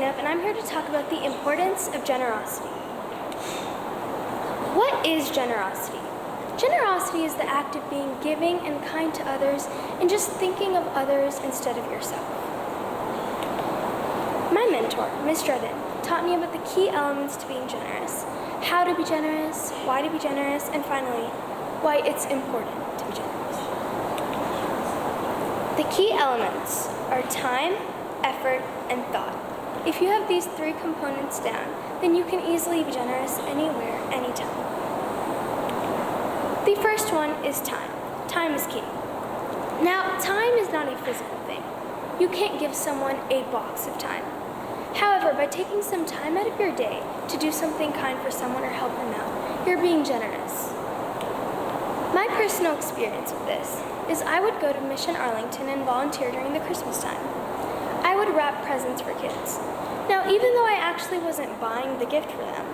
Zainab, and I'm here to talk about the importance of generosity. What is generosity? Generosity is the act of being giving and kind to others and just thinking of others instead of yourself. My mentor, Ms. Dredden, taught me about the key elements to being generous, how to be generous, why to be generous, and finally, why it's important to be generous. The key elements are time, effort, and thought. If you have these three components down, then you can easily be generous anywhere, anytime. The first one is time. Time is key. Now, time is not a physical thing. You can't give someone a box of time. However, by taking some time out of your day to do something kind for someone or help them out, you're being generous. My personal experience with this is I would go to Mission Arlington and volunteer during the Christmas time. I would wrap presents for kids. Now, even though I actually wasn't buying the gift for them,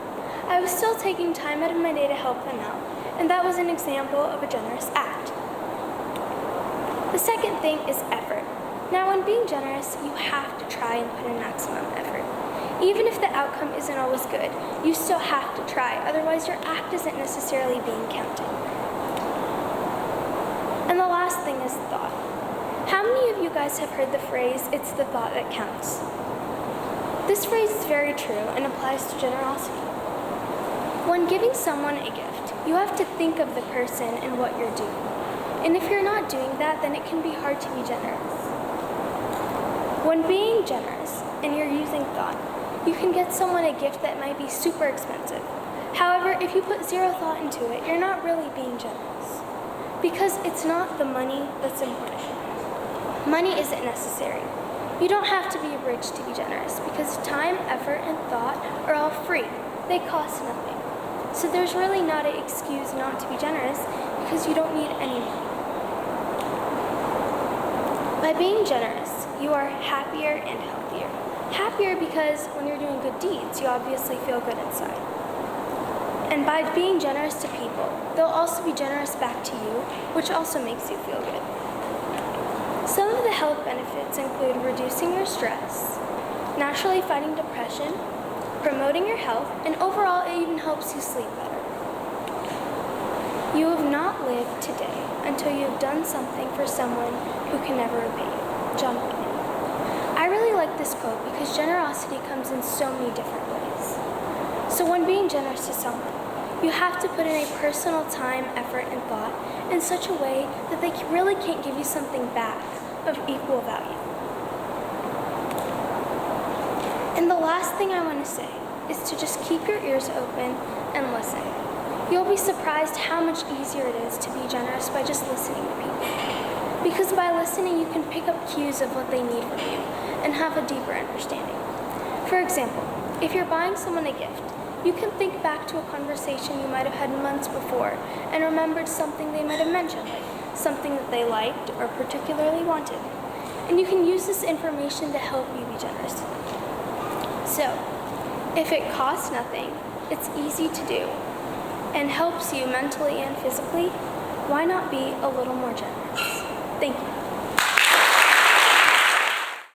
I was still taking time out of my day to help them out, and that was an example of a generous act. The second thing is effort. Now, when being generous, you have to try and put in maximum effort. Even if the outcome isn't always good, you still have to try, otherwise your act isn't necessarily being counted. And the last thing is thought. How many of you guys have heard the phrase, "It's the thought that counts"? This phrase is very true and applies to generosity. When giving someone a gift, you have to think of the person and what you're doing. And if you're not doing that, then it can be hard to be generous. When being generous and you're using thought, you can get someone a gift that might be super expensive. However, if you put zero thought into it, you're not really being generous. Because it's not the money that's important. Money isn't necessary. You don't have to be rich to be generous because time, effort, and thought are all free. They cost nothing. So there's really not an excuse not to be generous because you don't need any money. By being generous, you are happier and healthier. Happier because when you're doing good deeds, you obviously feel good inside. And by being generous to people, they'll also be generous back to you, which also makes you feel good. Some of the health benefits include reducing your stress, naturally fighting depression, promoting your health, and overall it even helps you sleep better. You have not lived today until you have done something for someone who can never repay you. John Wayne. I really like this quote because generosity comes in so many different ways. So when being generous to someone, you have to put in a personal time, effort, and thought in such a way that they really can't give you something back of equal value. And the last thing I want to say is to just keep your ears open and listen. You'll be surprised how much easier it is to be generous by just listening to people. Because by listening, you can pick up cues of what they need from you and have a deeper understanding. For example, if you're buying someone a gift, you can think back to a conversation you might have had months before and remembered something they might have mentioned, like something that they liked or particularly wanted. And you can use this information to help you be generous. So, if it costs nothing, it's easy to do, and helps you mentally and physically, why not be a little more generous? Thank you.